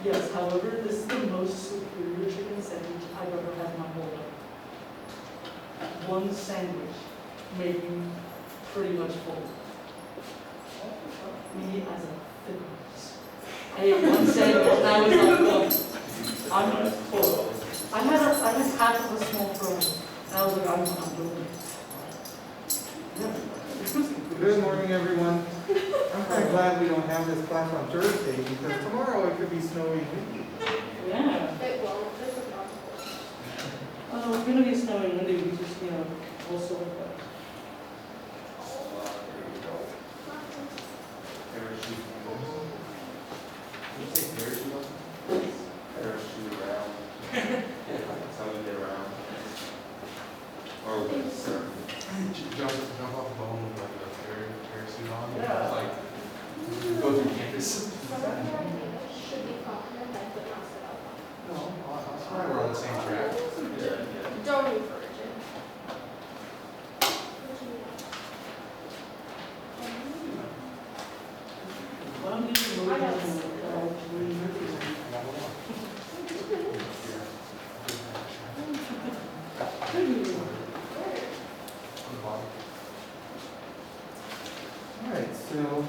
Yes, however, this is the most superior chicken sandwich I've ever had in my whole life. One sandwich made me pretty much full. Me as a fitness. I ate one sandwich and I was like, oh, I'm full. I had half of a small fry, and I was like, I'm doing it. Yeah. Good morning, everyone. I'm kind of glad we don't have this class on Thursday because tomorrow it could be snowy and windy. Yeah. It won't. This is not. Oh, it's gonna be snowing windy. We just, also like that. Parachute. You say parachute? Parachute around. That's how we get around. Or with surf. Jump off a bone with like a parachute on. Yeah. Like go through campus. Should be confident that could not sit up. No, we're on the same track. Yeah. Don't encourage it. Why don't you move I know. All right, so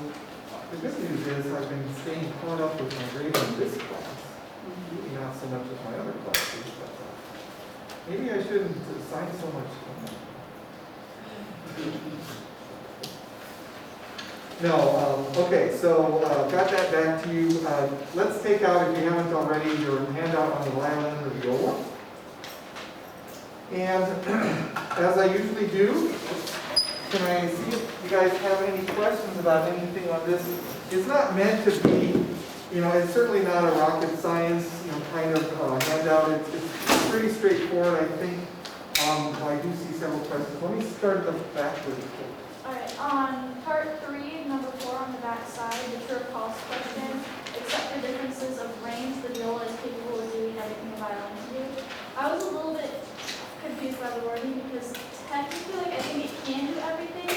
the good news is I've been staying caught up with my grade in this class. Maybe not so much with my other classes, but maybe I shouldn't assign so much to No, okay, so got that back to you. Let's take out, if you haven't already, your handout on the violin or viola. And as I usually do, can I see if you guys have any questions about anything on this? It's not meant to be, it's certainly not a rocket science, kind of handout. It's pretty straightforward, I think. I do see several questions. Let me start at the back with the Alright, on part 3, number 4 on the back side, the true or false question, except for differences of range, the viola is capable of doing everything the violin can do. I was a little bit confused by the wording because technically, I think it can do everything,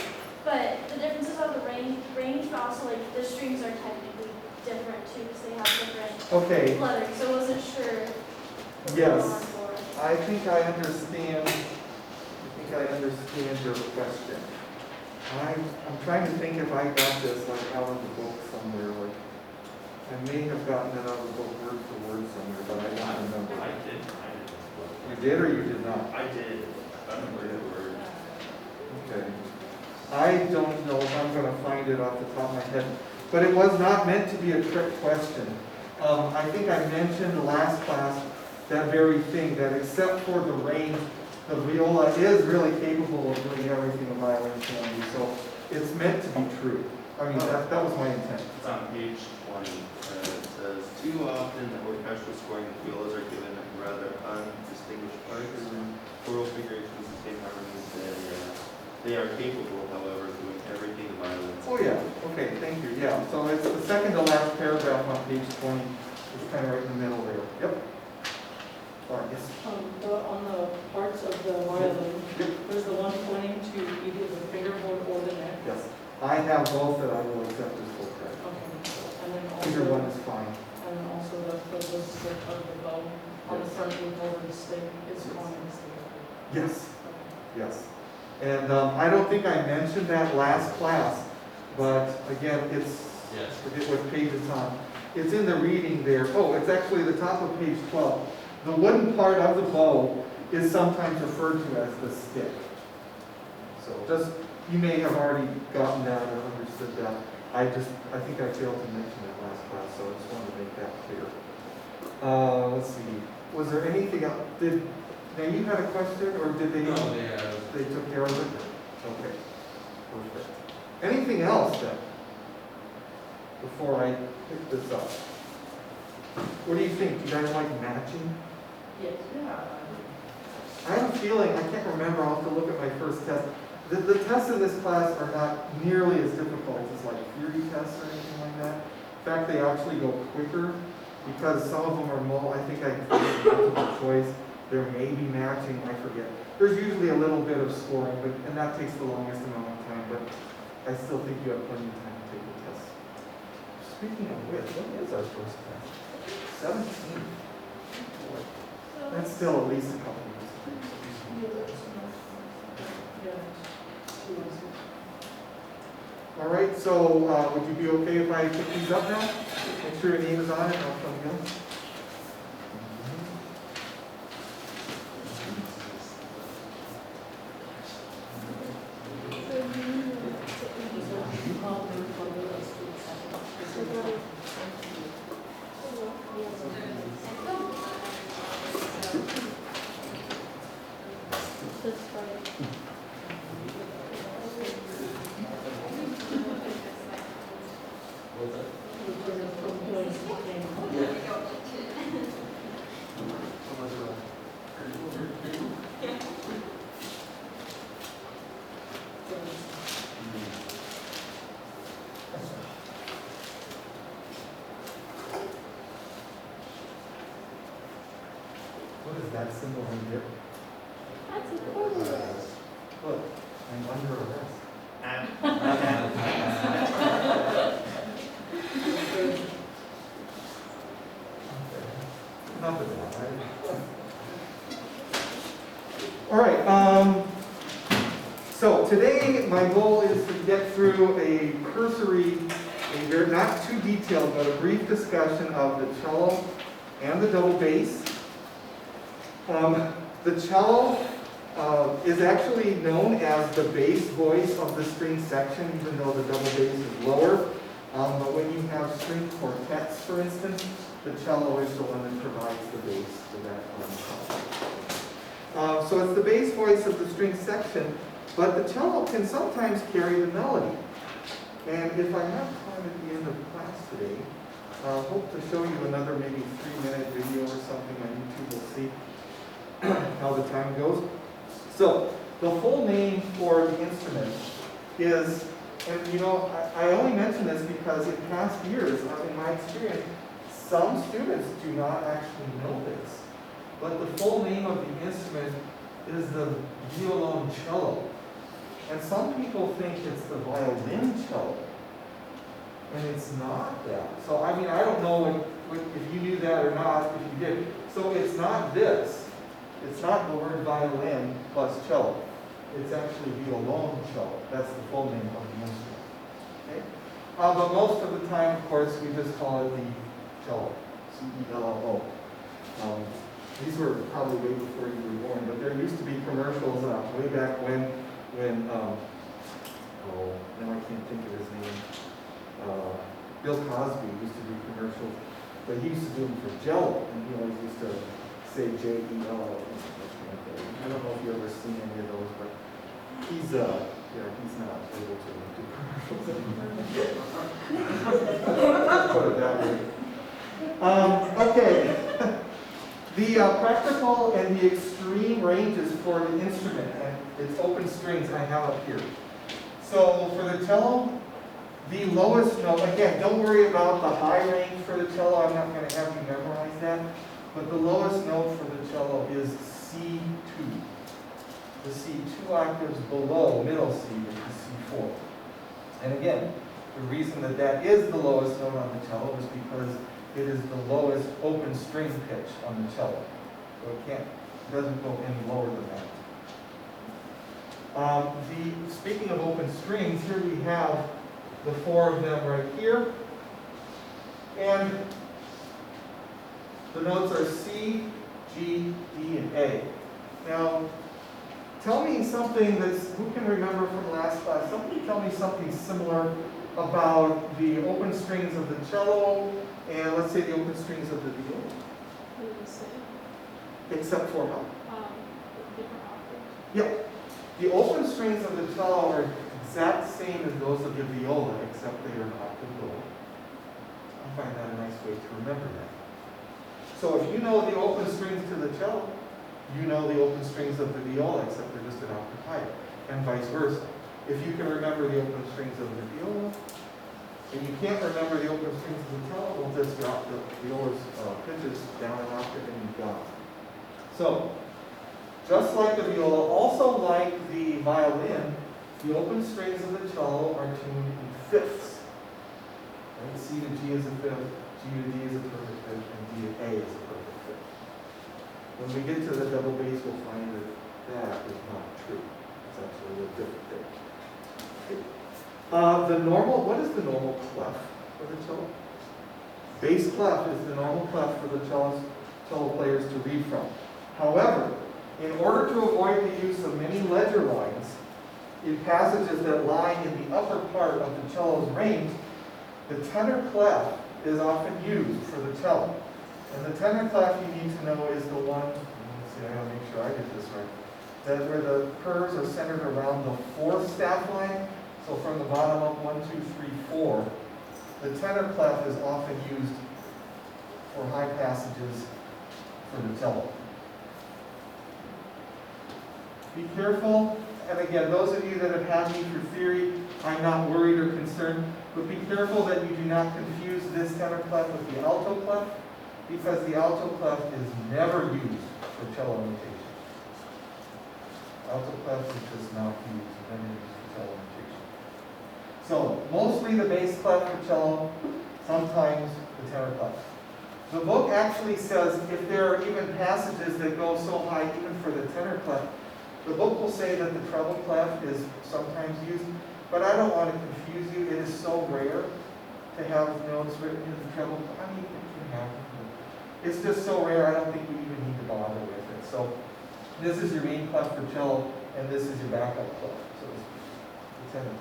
but the differences of the range, but also the strings are technically different too because they have different Okay. lettering, so I wasn't sure what Yes. they were for. I think I understand your question. I'm trying to think if I got this out of the book somewhere. I may have gotten it out of the book word for word somewhere, but I don't remember. I did. You did or you did not? I did. I don't know the word. Okay. I don't know if I'm going to find it off the top of my head, but it was not meant to be a trick question. I think I mentioned last class that very thing, that except for the range, the viola is really capable of doing everything a violin can do. So it's meant to be true. I mean, that was my intent. It's on page 20. It says, too often the orchestral scoring of violas are given rather undistinguished parts and choral figurations the same harmonies. They are capable, however, of doing everything the violin can. Oh yeah, okay, thank you. Yeah, so it's the second to last paragraph on page 20. It's kind of right in the middle there. Yep. All right, yes. On the parts of the violin, there's the one pointing to either the fingerboard or the neck. Yes. I have both that I will accept as full credit. Okay. And then Either one also, is fine. and then also the stick of the bow on the front with over the stick is calling the stick. Yes, yes. And I don't think I mentioned that last class, but again, Yes. forget what page it's on. It's in the reading there. Oh, it's actually the top of page 12. The wooden part of the bow is sometimes referred to as the stick. So you may have already gotten that or understood that. I think I failed to mention that last class, so I just wanted to make that clear. Let's see. Was there anything else? Now you had a question, or did they? No, They took care of it? Okay. Perfect. Anything else then? Before I pick this up. What do you think? Do you guys like matching? Yes. Yeah. I have a feeling, I can't remember, I'll have to look at my first test. The tests in this class are not nearly as difficult as like theory tests or anything like that. In fact, they actually go quicker because some of them are I think I multiple choice. There may be matching, I forget. There's usually a little bit of scoring, and that takes the longest amount of time, but I still think you have plenty of time to take the test. Speaking of which, when is our first test? 17. That's still at least a couple years. All right, so would you be okay if I pick these up now? Make sure your name is on it, and I'll come again. What is that symbol in here? That's important. Look, I'm under arrest. Enough of that, right? All right, so today my goal is to get through a cursory, not too detailed, but a brief discussion of the cello and the double bass. The cello is actually known as the bass voice of the string section, even though the double bass is lower. But when you have string quartets, for instance, the cello is the one that provides the bass for that. So it's the bass voice of the string section, but the cello can sometimes carry the melody. And if I have time at the end of class today, I hope to show you another maybe 3-minute video or something on YouTube. We'll see how the time goes. So the full name for the instrument is, and you know, I only mention this because in past years, in my experience, some students do not actually know this. But the full name of the instrument is the violoncello. And some people think it's the violoncello. And it's not that. So I mean, I don't know if you knew that or not, if you did. So it's not this. It's not the word violin plus cello. It's actually violoncello. That's the full name of the instrument. Okay? But most of the time, of course, we just call it the cello. C-E-L-L-O. These were probably way before you were born, but there used to be commercials way back when now I can't think of his name. Bill Cosby used to do commercials, but he used to do them for Jello, and he always used to say J-E-L-L. I don't know if you've ever seen any of those, but he's not able to do commercials. Put it that way. Okay. The practical and the extreme ranges for the instrument and its open strings I have up here. So for the cello, the lowest note, again, don't worry about the high range for the cello. I'm not going to have you memorize that. But the lowest note for the cello is C2. The C 2 octaves below middle C, which is C4. And again, the reason that that is the lowest note on the cello is because it is the lowest open string pitch on the cello. So it doesn't go any lower than that. Speaking of open strings, here we have the 4 of them right here. And the notes are C, G, D, and A. Now, tell me something who can remember from last class? Somebody tell me something similar about the open strings of the cello and let's say the open strings of the viola. Except for how? Different octaves. Yep. The open strings of the cello are exact same as those of the viola, except they are an octave lower. I find that a nice way to remember that. So if you know the open strings to the cello, you know the open strings of the viola, except they're just an octave higher, and vice versa. If you can remember the open strings of the viola, and you can't remember the open strings of the cello, we'll just drop the viola's pitches down an octave and you've got it. So, just like the viola, also like the violin, the open strings of the cello are tuned in fifths. Right? C to G is a fifth, G G to D is a perfect fit, and D to A is a perfect fit. When we get to the double bass, we'll find that that is not true. It's actually a different thing. The normal, what is the normal clef for the cello? Bass clef is the normal clef for the cello players to read from. However, in order to avoid the use of many ledger lines in passages that lie in the upper part of the cello's range, the tenor clef is often used for the cello. And the tenor clef you need to know is the one, let's see, I gotta make sure I get this right, that where the curves are centered around the fourth staff line. So from the bottom up, 1, 2, 3, 4, the tenor clef is often used for high passages for the cello. Be careful, and again, those of you that have had me for theory, I'm not worried or concerned, but be careful that you do not confuse this tenor clef with the alto clef, because the alto clef is never used for cello notation. Alto clef is just not used, never used for cello notation. So, mostly the bass clef for cello, sometimes the tenor clef. The book actually says if there are even passages that go so high even for the tenor clef, the book will say that the treble clef is sometimes used, but I don't want to confuse you. It is so rare to have notes written in the treble. I mean, it can happen. It's just so rare, I don't think we even need to bother with it. So this is your main clef for cello, and this is your backup clef. So it's the tenor clef.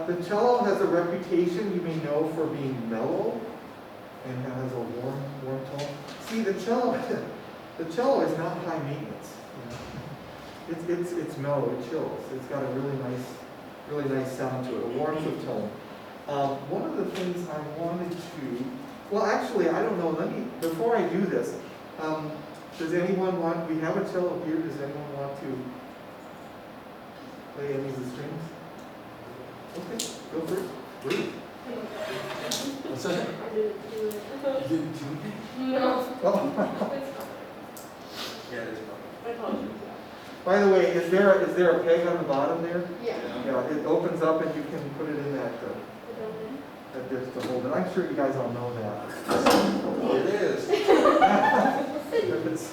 The cello has a reputation, you may know, for being mellow and has a warm tone. See, the cello is not high maintenance. You know? It's mellow, it chills. It's got a really nice sound to it, a warmth of tone. One of the things I wanted to, well, actually, I don't know. Before I do this, does anyone want? We have a cello here. Does anyone want to play any of the strings? Okay, go for it. Ruth. What's that? I didn't do it. You didn't do it? No. Oh. It's fine. Yeah, it is. I told you. By the way, is there a peg on the bottom there? Yeah. Yeah, it opens up and you can put it in that disc to hold it. I'm sure you guys all know that. It is. It's-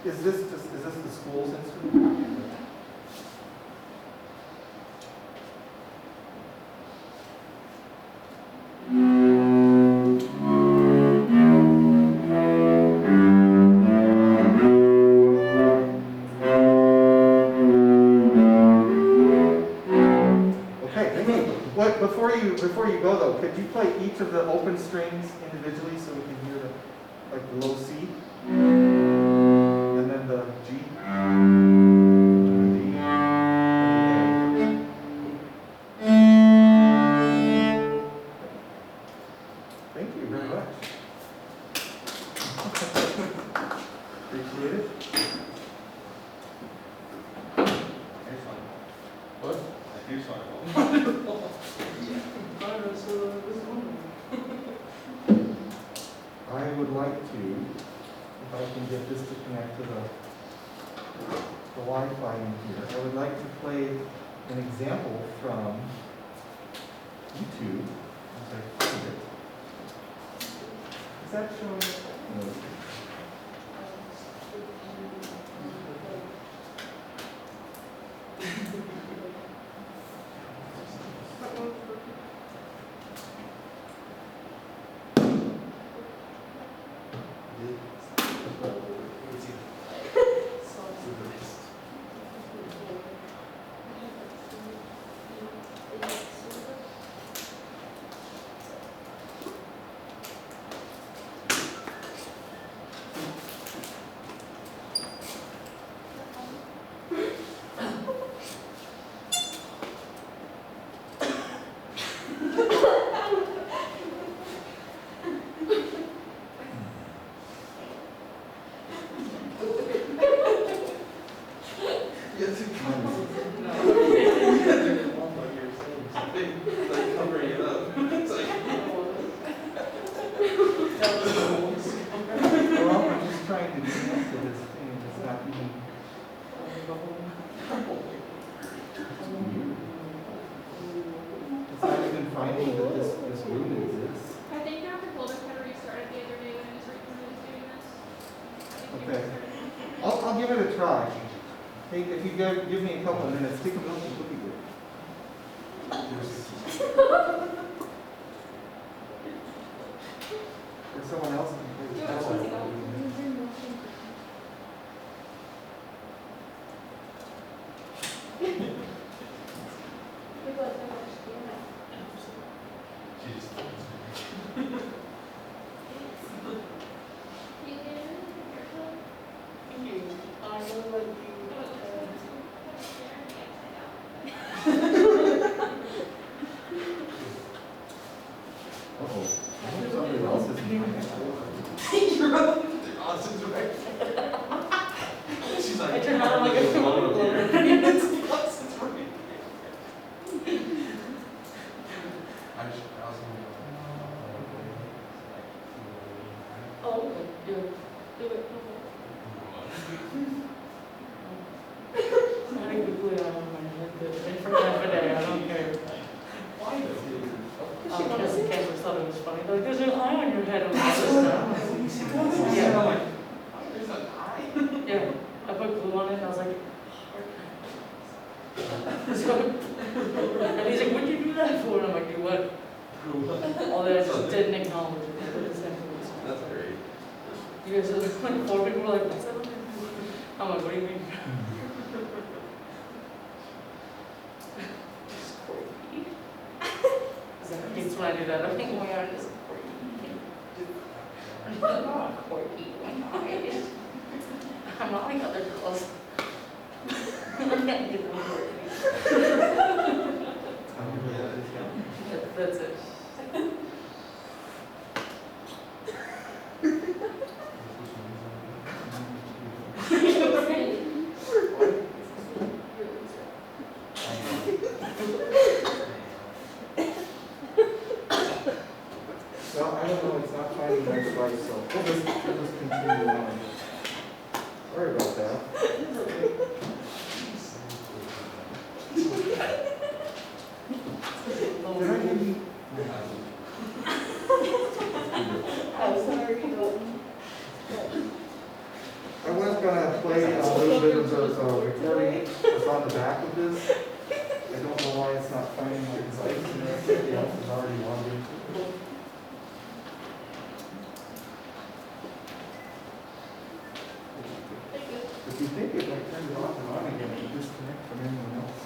Is this the school's instrument? Before you go though, could you play each of the open strings individually so we can hear the low C, and then the G, and the D, and the A. Thank you very much. Appreciate it. Here's one. What? Here's one. I would like to, if I can get this to connect to the Wi-Fi in here, I would like to play an example from YouTube. Is that showing? No. that was the rules. Well, I'm just trying to get into this thing, it's not even. It's not even finding that this room exists. I think Dr. Holder kind of restarted the other day when he was doing this. I think he Okay. restarted. I'll give it a try. Hey, if you give me a couple of minutes, take a look, it would be good. Or someone else can play. Do it, something else. We've got so much to do now. Jeez. You did it? Thank you. I really like you. Uh-oh. Somebody else is Austin's right. She's like, I turned out like a phone blower. Austin's right. Oh, okay. Do it. Do it. I think we put it on my head. And for half a day, I don't care. Why Because the campers thought it was funny. They're like, there's an eye on your head. I'm like, "This is not." Yeah. There's an eye. Yeah. I put glue on it and I was like, so, and he's like, what'd you do that for? And I'm like, do what? All that I just didn't acknowledge it. That's great. You guys are like, 4 people were like, what's that? I'm like, what do you mean? It's quirky. Zach hates when I do that. I think my art is quirky. I'm not quirky. I'm not like other girls. I can't get them quirky. That's it. Well, I don't know, it's not finding my device, so we'll just continue on. Sorry about that. Did I give you? I'm sorry, Dalton. I was gonna play a little bit of the recording that's on the back of this. I don't know why it's not finding my device, and everybody else is already logged in. If you think it like turns it off and on again, it disconnects from anyone else.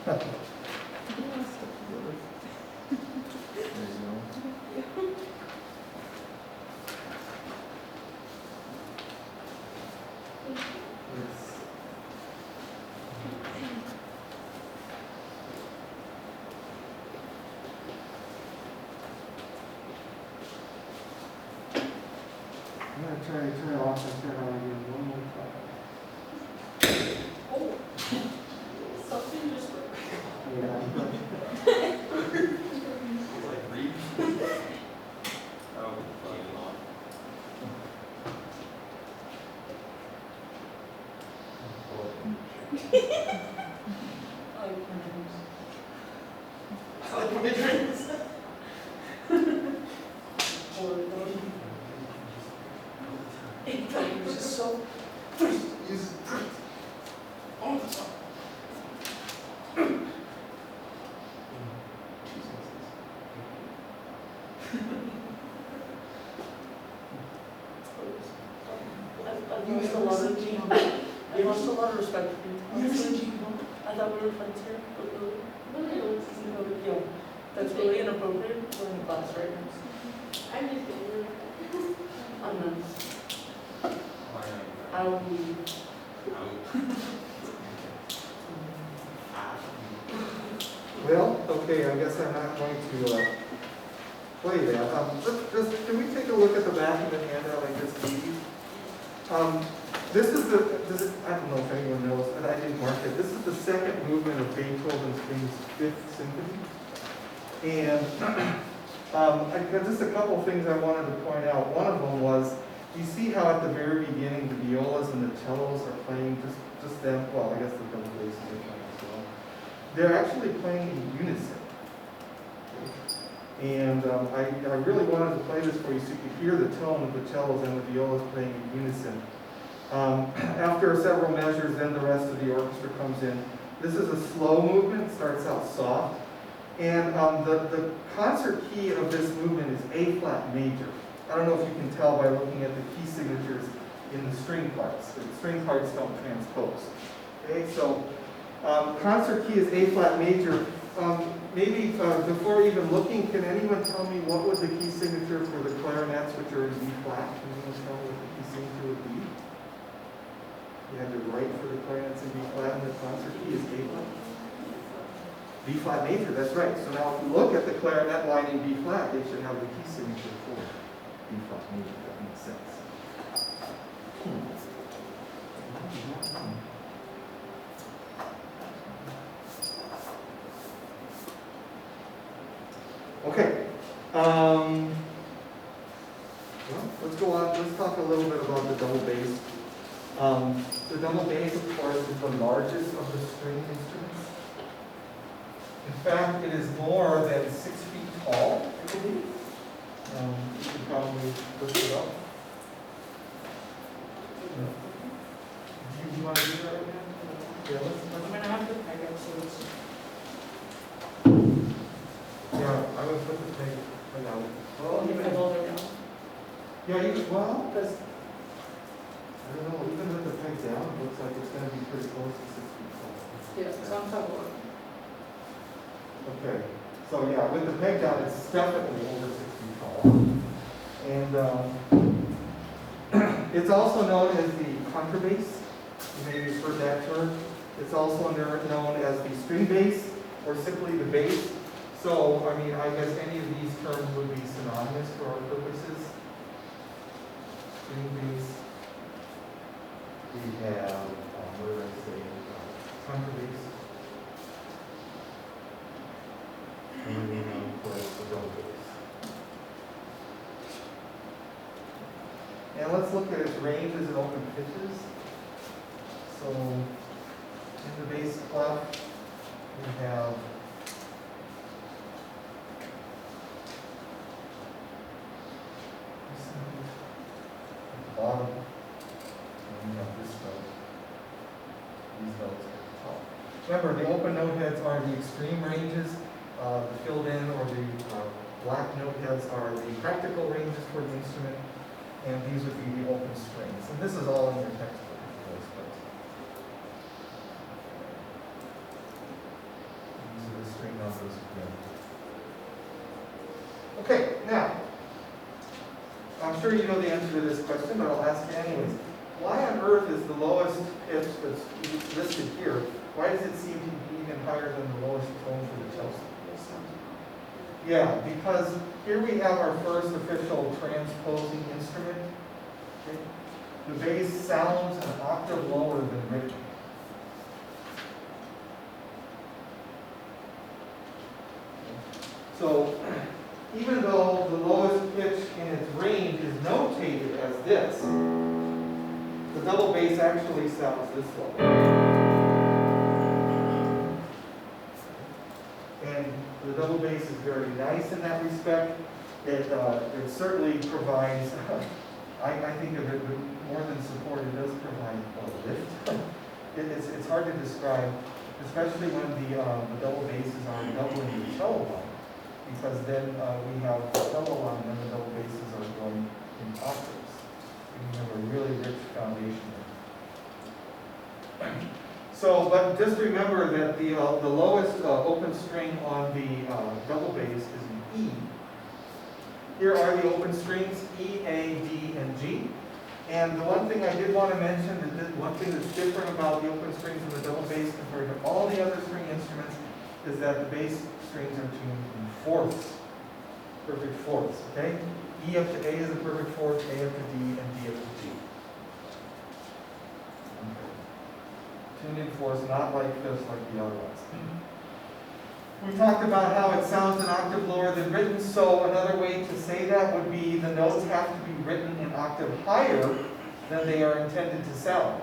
There you go. Yes. I'm gonna try to turn it off and turn it on again one more time. Something just worked. Yeah. It's like read. Oh, fucking on. I like It's just so. Use all the time. I've lost a lot of I lost a lot of respect for you. Honestly. I thought we were friends here, but really, yeah, that's really inappropriate. We're in class right now. I'm just getting really. I'm not. I will be. Well, okay, I guess I'm not going to play that. Can we take a look at the back of the handout I just gave you? this is I don't know if anyone knows, but I didn't mark it. This is the second movement of Beethoven's famous Fifth Symphony. And just a couple of things I wanted to point out. One of them was, you see how at the very beginning the violas and the cellos are playing just them, well, I guess the double bass are playing as well. They're actually playing in unison. And I really wanted to play this for you so you could hear the tone of the cellos and the violas playing in unison. After several measures, then the rest of the orchestra comes in. This is a slow movement, starts out soft. And the concert key of this movement is A flat major. I don't know if you can tell by looking at the key signatures in the string parts. The string parts don't transpose. Okay, so concert key is A flat major. Maybe before even looking, can anyone tell me what was the key signature for the clarinets, which are in B flat? Can anyone tell me what the key signature would be? You had to write for the clarinets in B flat, and the concert key is A flat. B flat major, that's right. So now if you look at the clarinet line in B flat, they should have the key signature for B flat major. That makes sense. Okay. Well, let's go on. Let's talk a little bit about the double bass. The double bass, of course, is the largest of the string instruments. In fact, it is more than 6 feet tall, I believe. You can probably look it up. Do you want to do that right now? Yeah, I'm gonna have to peg up so it's. yeah, I would put the peg right out. Well, You peg all the way down. yeah, well, that's, I don't know, even with the peg down, it looks like it's going to be pretty close to 6 feet tall. Yeah, so I'm top one. Okay, so yeah, with the peg down, it's definitely over 6 feet tall. And it's also known as the contrabass. You may have heard that term. It's also known as the string bass, or simply the bass. So, I mean, I guess any of these terms would be synonymous for our purposes. String bass. We have, what did I say, contrabass. And then we have, of course, the double bass. And let's look at its ranges and open pitches. So, in the bass clef, we have this note at the bottom, and we have this note. These notes at the top. Remember, the open note heads are the extreme ranges. The filled in or the black note heads are the practical ranges for the instrument, and these would be the open strings. And this is all in your textbook, of course, but these are the string numbers again. Okay, now, I'm sure you know the answer to this question, but I'll ask you anyways. Why on earth is the lowest pitch that's listed here, why does it seem to be even higher than the lowest tone for the cello? Yeah, because here we have our first official transposing instrument. Okay? The bass sounds an octave lower than written. So, even though the lowest pitch in its range is notated as this, the double bass actually sounds this low. And the double bass is very nice in that respect. It certainly provides, I think of it more than support, it does provide a lift. It's hard to describe, especially when the double basses are doubling the cello line, because then we have the cello line and the double basses are going in octaves. And we have a really rich foundation there. So, but just remember that the lowest open string on the double bass is an E. Here are the open strings, E, A, D, and G. And the one thing I did want to mention, one thing that's different about the open strings and the double bass compared to all the other string instruments is that the bass strings are tuned in fourths, perfect fourths, okay? E up to A is a perfect fourth, A up to D, and D up to G. tuned in fourths, not like this, like the other ones. We talked about how it sounds an octave lower than written, so another way to say that would be the notes have to be written an octave higher than they are intended to sound.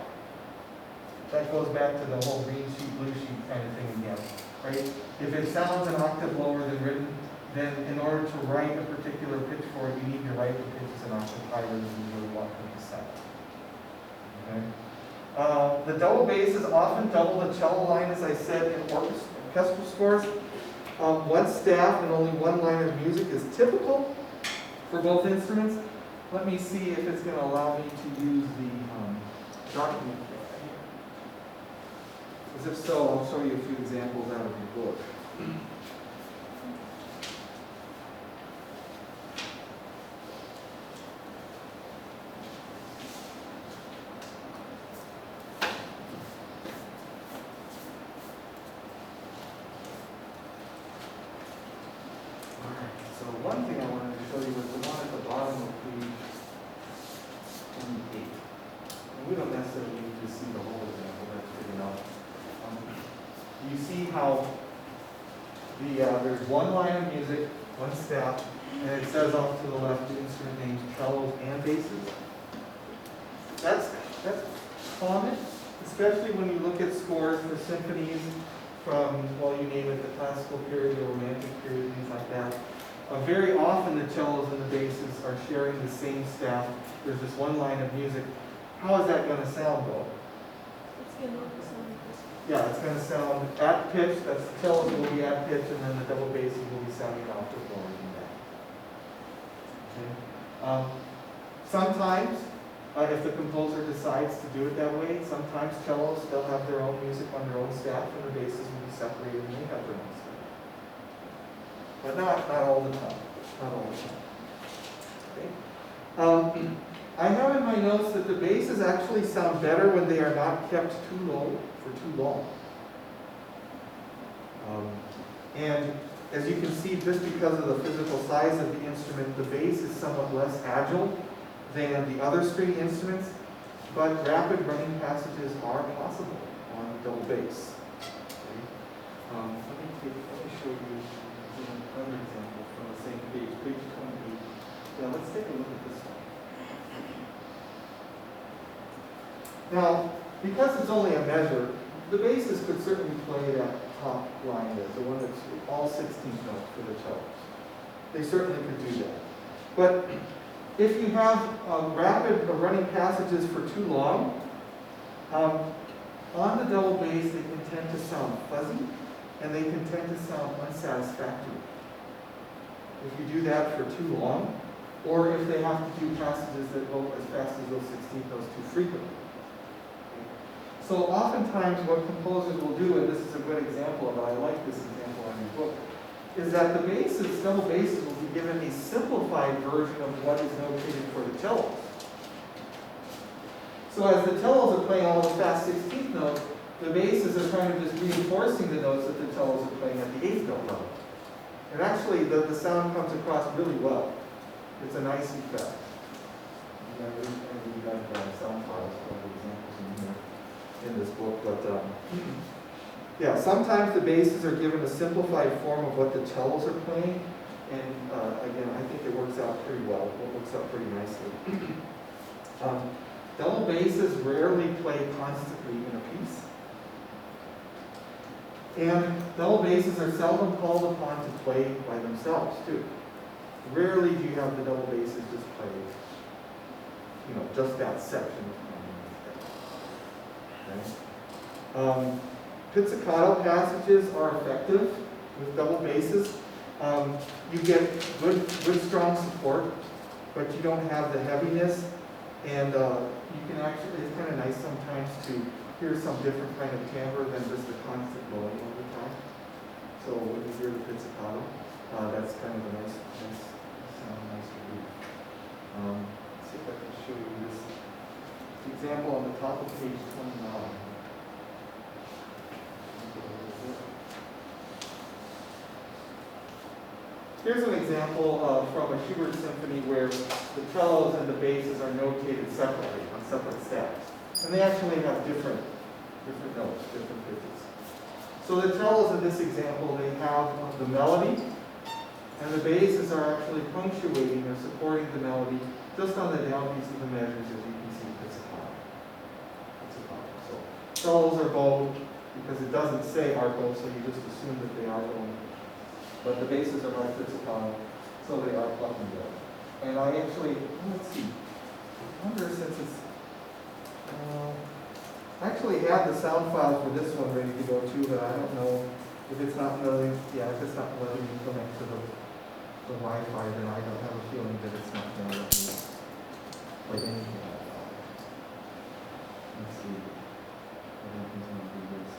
That goes back to the whole green sheet, blue sheet kind of thing again, right? If it sounds an octave lower than written, then in order to write a particular pitch for it, you need to write the pitches an octave higher than you really want them to sound. Okay? The double basses often double the cello line, as I said, in orchestral scores. One staff and only one line of music is typical for both instruments. Let me see if it's going to allow me to use the document. Because if so, I'll show you a few examples out of your book. So one thing I wanted to show you was the one at the bottom of page 28. And we don't necessarily need to see the whole example, that's good enough. You see how there's one line of music, one staff, and it says off to the left the instrument names cellos and basses. That's common, especially when you look at scores for symphonies from, well, you name it, the classical period, the romantic period, things like that. Very often the cellos and the basses are sharing the same staff. There's just one line of music. How is that going to sound though? It's going to sound like this. Yeah, it's going to sound at pitch. That's the cellos will be at pitch, and then the double basses will be sounding off the lower than that. Okay. Sometimes, if the composer decides to do it that way, sometimes cellos they'll have their own music on their own staff, and the basses will be separated and they have their own staff. But not all the time. Not all the time. Okay. I have in my notes that the basses actually sound better when they are not kept too low for too long. And as you can see, just because of the physical size of the instrument, the bass is somewhat less agile than the other string instruments, but rapid running passages are possible on the double bass. Okay. Let me show you another example from the same page, page 28. Yeah, let's take a look at this one. Now, because it's only a measure, the basses could certainly play that top line there, the one that's all 16th notes for the cellos. They certainly could do that. But if you have rapid running passages for too long, on the double bass they can tend to sound fuzzy and they can tend to sound unsatisfactory. If you do that for too long, or if they have to do passages that go as fast as those 16th notes too frequently. So oftentimes what composers will do, and this is a good example of it, I like this example on your book, is that the basses, double basses, will be given a simplified version of what is notated for the cellos. So as the cellos are playing all the fast 16th notes, the basses are kind of just reinforcing the notes that the cellos are playing at the 8th note level. And actually the sound comes across really well. It's a nice effect. You guys have sound files for all the examples in this book, but yeah, sometimes the basses are given a simplified form of what the cellos are playing, and again, I think it works out pretty well. It works out pretty nicely. Double basses rarely play constantly in a piece, and double basses are seldom called upon to play by themselves too. Rarely do you have the double basses just play, just that section. Okay. Pizzicato passages are effective with double basses. You get good strong support, but you don't have the heaviness, and you can actually, it's kind of nice sometimes to hear some different kind of timbre than just the constant blowing all the time. So when you hear the pizzicato, that's kind of a nice sound, nice to read. Let's see if I can show you this example on the top of page 29. Here's an example from a Schubert symphony where the cellos and the basses are notated separately on separate staffs. And they actually have different different notes, different pitches. So the cellos in this example, they have the melody, and the basses are actually punctuating or supporting the melody just on the downbeats of the measures, as you can see, pizzicato. Pizzicato. So cellos are bow because it doesn't say arco, so you just assume that they are bow. But the basses are by pizzicato, so they are pluck and go. And I actually, let's see, I wonder since it's, I actually had the sound file for this one ready to go too, but I don't know if it's not letting, if it's not letting me connect to the Wi-Fi, then I don't have a feeling that it's not going to let me play anything like that. Let's see. I don't think it's going to do this.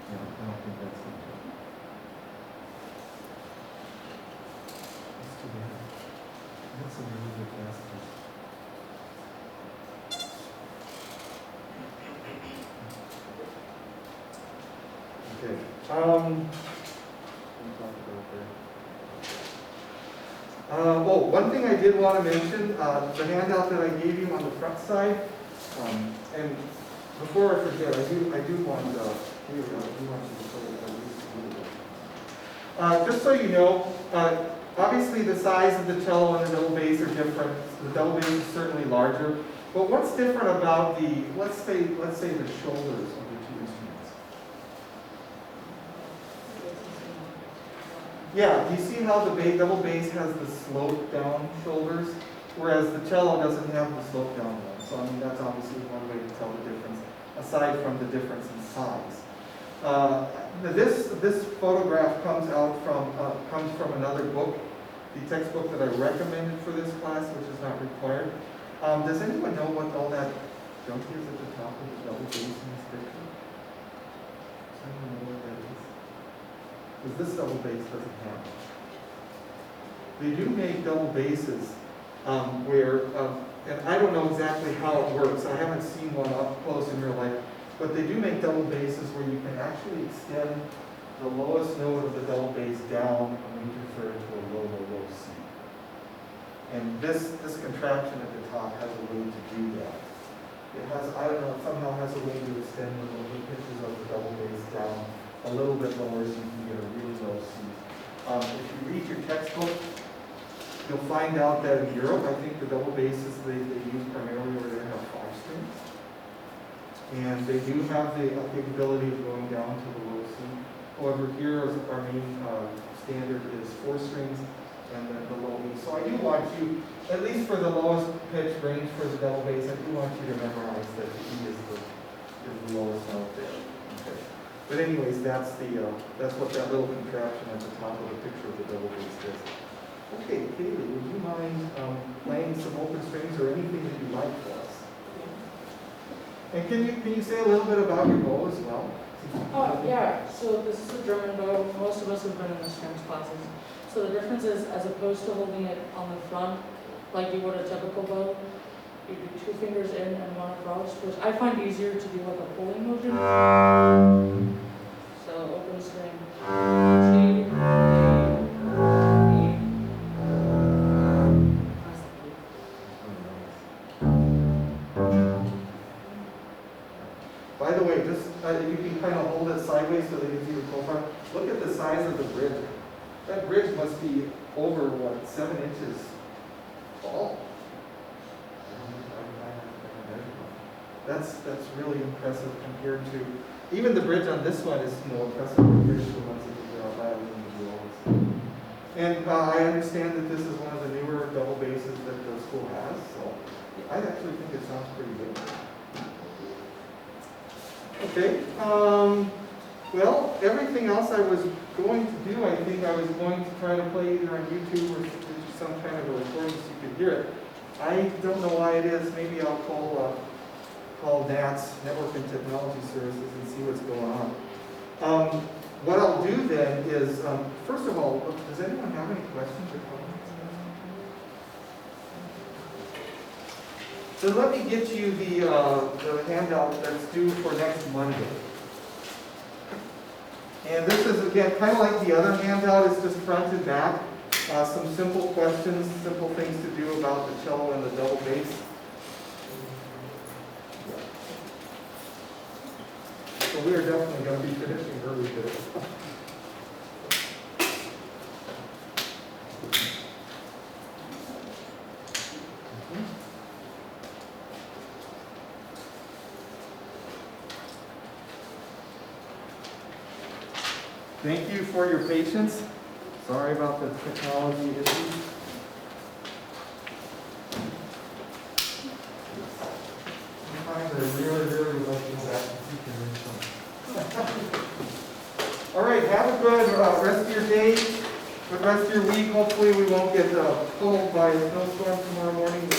Yeah, I don't think that's it. That's too bad. That's a really good message. Okay. What we talked about there. Oh, one thing I did want to mention, the handout that I gave you on the front side, and before I forget, I do want here we go. I do want you to put it. Just so you know, obviously the size of the cello and the double bass are different. The double bass is certainly larger. But what's different about the, let's say the shoulders of the two instruments? Yeah, you see how the double bass has the sloped down shoulders, whereas the cello doesn't have the sloped down one. So I mean that's obviously one way to tell the difference, aside from the difference in size. This photograph comes from another book, the textbook that I recommended for this class, which is not required. Does anyone know what all that junk is at the top of the double bass in this picture? Does anyone know what that is? Because this double bass doesn't have it. They do make double basses and I don't know exactly how it works. I haven't seen one up close in real life. But they do make double basses where you can actually extend the lowest note of the double bass down and we refer to a low, low, low C. And this contraption at the top has a way to do that. It has, I don't know, it somehow has a way to extend the low pitches of the double bass down a little bit lower so you can get a really low C. If you read your textbook, you'll find out that in Europe, I think the double basses they use primarily where they have 5 strings. And they do have the capability of going down to the low C. However, here our main standard is 4 strings and then the low E. So I do want you, at least for the lowest pitch range for the double bass, I do want you to memorize that the E is the lowest note there. Okay. But anyways, that's what that little contraption at the top of the picture of the double bass is. Okay, Kaylee, would you mind playing some open strings or anything that you like for us? And can you say a little bit about your bow as well? Oh, yeah. So this is a German bow. Most of us have been in the strings classes. So the difference is, as opposed to holding it on the front, like you would a typical bow, you do 2 fingers in and 1 across, which I find easier to do like a pulling motion. So open string, G, A, E. By the way, just you can kind of hold it sideways so that you can see the profile. Look at the size of the bridge. That bridge must be over, what, 7 inches tall? That's really impressive compared to, even the bridge on this one is impressive compared to the ones that you draw by in the jewels. And I understand that this is one of the newer double basses that the school has, so I actually think it sounds pretty good. Okay, well, everything else I was going to do, I think I was going to try to play either on YouTube or some kind of a recording so you could hear it. I don't know why it is. Maybe I'll call NATS, Network and Technology Services, and see what's going on. What I'll do then is, first of all, does anyone have any questions or comments? So let me get you the handout that's due for next Monday. And this is, again, kind of like the other handout, it's just front and back. Some simple questions, simple things to do about the cello and the double bass. So we are definitely going to be finishing early today. Thank you for your patience. Sorry about the technology issues. Sometimes I really like this activity. All right, have a good rest of your day, good rest of your week. Hopefully we won't get pulled by a snowstorm tomorrow morning.